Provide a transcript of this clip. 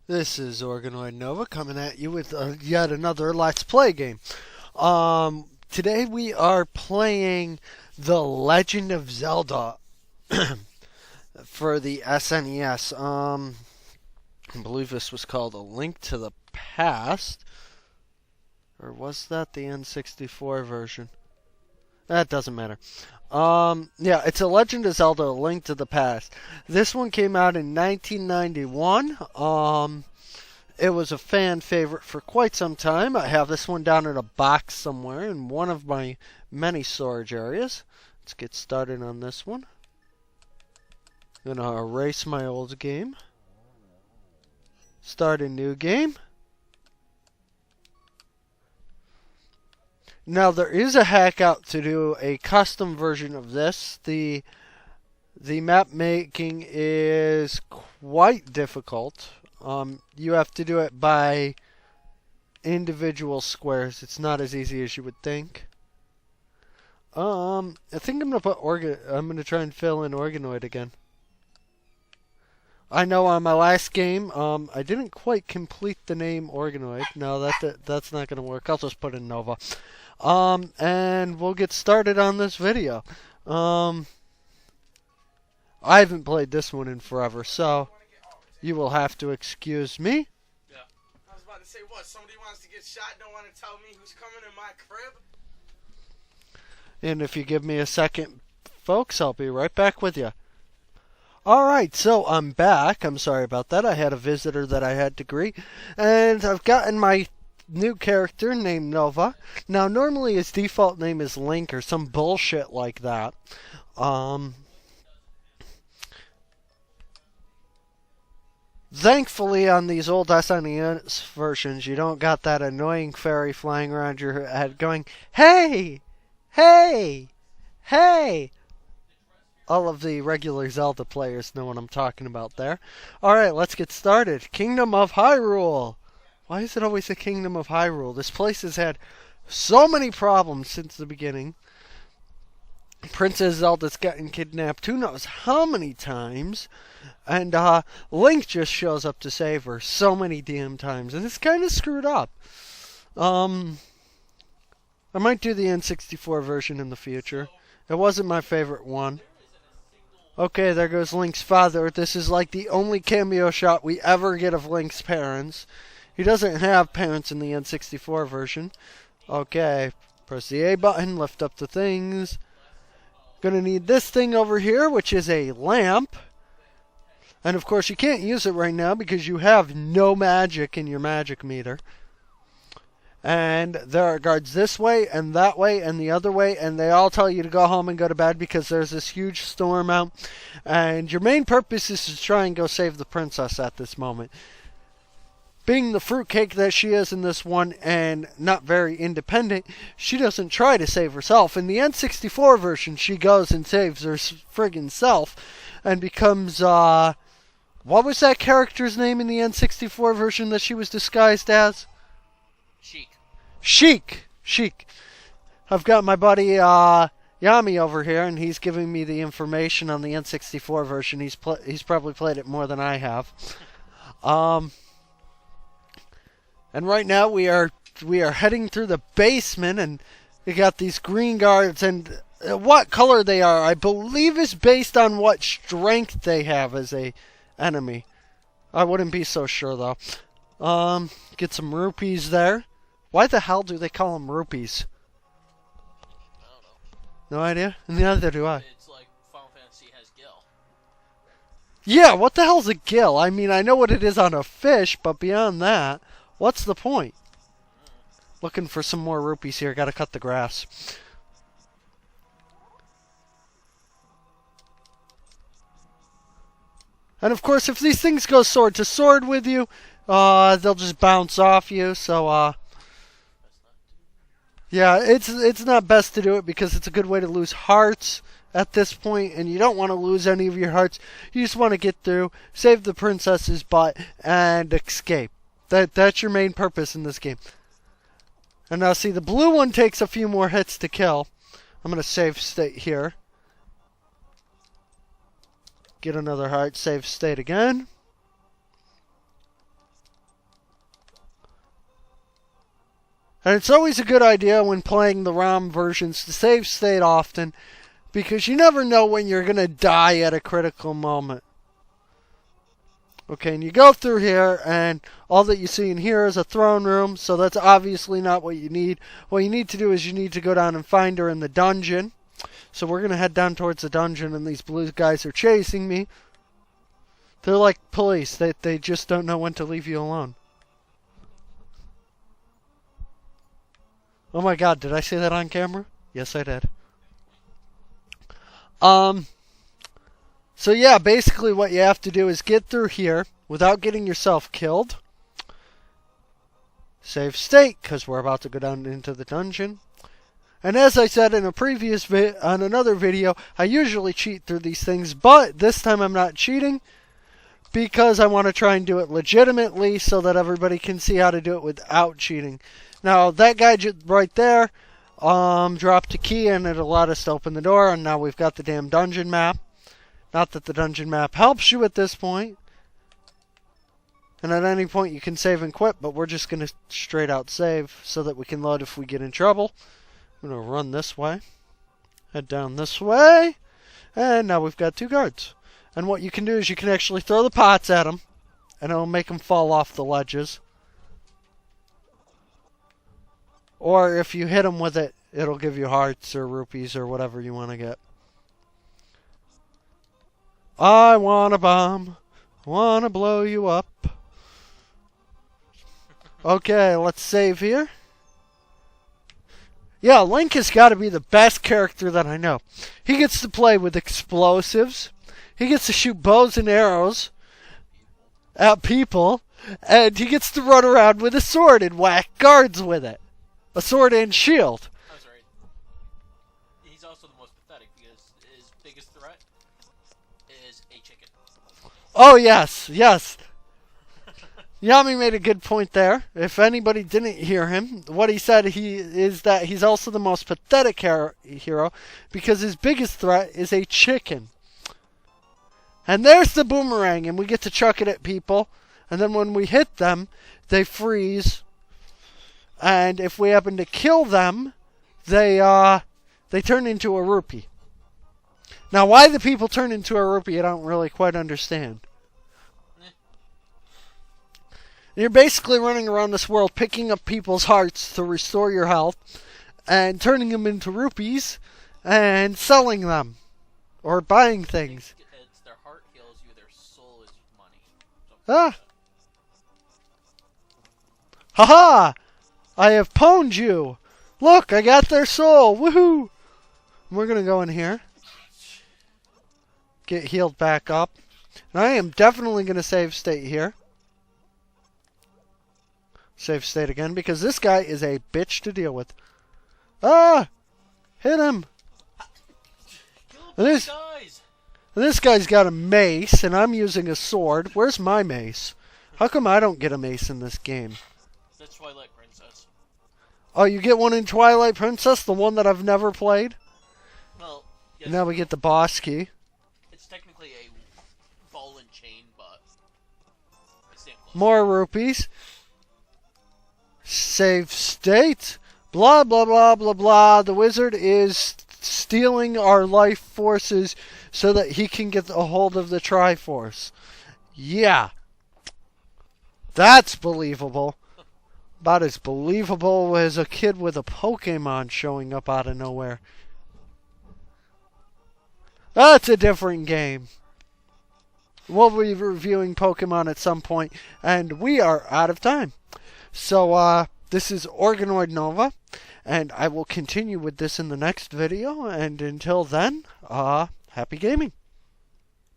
This is Organoid Nova coming at you with yet another Let's Play game. Today we are playing The Legend of Zelda for the SNES. I believe this was called A Link to the Past. Or was that the N64 version? That doesn't matter. Yeah, it's a Legend of Zelda, A Link to the Past. This one came out in 1991. It was a fan favorite for quite some time. I have this one down in a box somewhere in one of my many storage areas. Let's get started on this one. I'm gonna erase my old game. Start a new game. Now there is a hack out to do a custom version of this. The map making is quite difficult. You have to do it by individual squares. It's not as easy as you would think. I think I'm gonna try and fill in Organoid again. I know on my last game, I didn't quite complete the name Organoid. No, that's not gonna work. I'll just put in Nova. And we'll get started on this video. I haven't played this one in forever, so you will have to excuse me. Yeah. I was about to say, what? Somebody wants to get shot, don't want to tell me who's coming in my crib? And if you give me a second, folks, I'll be right back with you. Alright, so I'm back. I'm sorry about that. I had a visitor that I had to greet. And I've gotten my new character named Nova. Now, normally his default name is Link or some bullshit like that. Thankfully, on these old SNES versions, you don't got that annoying fairy flying around your head going, "Hey! Hey! Hey!" All of the regular Zelda players know what I'm talking about there. Alright, let's get started. Kingdom of Hyrule! Why is it always the Kingdom of Hyrule? This place has had so many problems since the beginning. Princess Zelda's gotten kidnapped who knows how many times. And Link just shows up to save her so many damn times. And it's kind of screwed up. I might do the N64 version in the future. It wasn't my favorite one. Okay, there goes Link's father. This is like the only cameo shot we ever get of Link's parents. He doesn't have parents in the N64 version. Okay, press the A button, lift up the things. Gonna need this thing over here, which is a lamp. And of course you can't use it right now because you have no magic in your magic meter. And there are guards this way and that way and the other way, and they all tell you to go home and go to bed because there's this huge storm out. And your main purpose is to try and go save the princess at this moment. Being the fruitcake that she is in this one and not very independent, she doesn't try to save herself. In the N64 version, she goes and saves her friggin' self and becomes, what was that character's name in the N64 version that she was disguised as? Sheik. I've got my buddy Yami over here, and he's giving me the information on the N64 version. He's probably played it more than I have. And right now we are heading through the basement, and we got these green guards, and what color they are, I believe, is based on what strength they have as a enemy. I wouldn't be so sure though. Get some rupees there. Why the hell do they call them rupees? I don't know. No idea? And neither do I. It's like Final Fantasy has Gil. Yeah, what the hell's a gill? I mean, I know what it is on a fish, but beyond that, what's the point? Looking for some more rupees here. Gotta cut the grass. And of course, if these things go sword to sword with you, they'll just bounce off you, so, yeah, it's not best to do it because it's a good way to lose hearts at this point, and you don't want to lose any of your hearts. You just want to get through, save the princess's butt, and escape. That's your main purpose in this game. And now see, the blue one takes a few more hits to kill. I'm going to save state here. Get another heart, save state again. And it's always a good idea when playing the ROM versions to save state often, because you never know when you're going to die at a critical moment. Okay, and you go through here, and all that you see in here is a throne room, so that's obviously not what you need. What you need to do is you need to go down and find her in the dungeon. So we're going to head down towards the dungeon, and these blue guys are chasing me. They're like police. They just don't know when to leave you alone. Oh my god, did I say that on camera? Yes, I did. So yeah, basically what you have to do is get through here without getting yourself killed. Save state, because we're about to go down into the dungeon. And as I said in a previous on another video, I usually cheat through these things, but this time I'm not cheating because I want to try and do it legitimately so that everybody can see how to do it without cheating. Now, that guy right there dropped a key and it allowed us to open the door, and now we've got the damn dungeon map. Not that the dungeon map helps you at this point. And at any point you can save and quit, but we're just going to straight out save so that we can load if we get in trouble. I'm going to run this way. Head down this way. And now we've got 2 guards. And what you can do is you can actually throw the pots at them, and it'll make them fall off the ledges. Or if you hit them with it, it'll give you hearts or rupees or whatever you want to get. I want a bomb. Want to blow you up. Okay, let's save here. Yeah, Link has got to be the best character that I know. He gets to play with explosives. He gets to shoot bows and arrows at people. And he gets to run around with a sword and whack guards with it. A sword and shield. That's right. He's also the most pathetic because his biggest threat is a chicken. Oh, yes, yes. Yami made a good point there. If anybody didn't hear him, what he said is that he's also the most pathetic hero because his biggest threat is a chicken. And there's the boomerang, and we get to chuck it at people. And then when we hit them, they freeze. And if we happen to kill them, they turn into a rupee. Now, why the people turn into a rupee, I don't really quite understand. You're basically running around this world picking up people's hearts to restore your health and turning them into rupees and selling them or buying things. It's their heart heals you, their soul is money. Ah! Haha! I have pwned you! Look, I got their soul! Woohoo! We're gonna go in here. Get healed back up. And I am definitely gonna save state here. Save state again, because this guy is a bitch to deal with. Ah! Hit him! And this guy's got a mace, and I'm using a sword. Where's my mace? How come I don't get a mace in this game? That's Twilight Princess. Oh, you get one in Twilight Princess? The one that I've never played? Well, yes. Now we get the boss key. It's technically a ball and chain, but it's damn close. More rupees. Save state. Blah, blah, blah, blah, blah. The wizard is stealing our life forces so that he can get a hold of the Triforce. Yeah. That's believable. About as believable as a kid with a Pokemon showing up out of nowhere. That's a different game. We'll be reviewing Pokemon at some point, and we are out of time. So, this is Organoid Nova, and I will continue with this in the next video, and until then, happy gaming.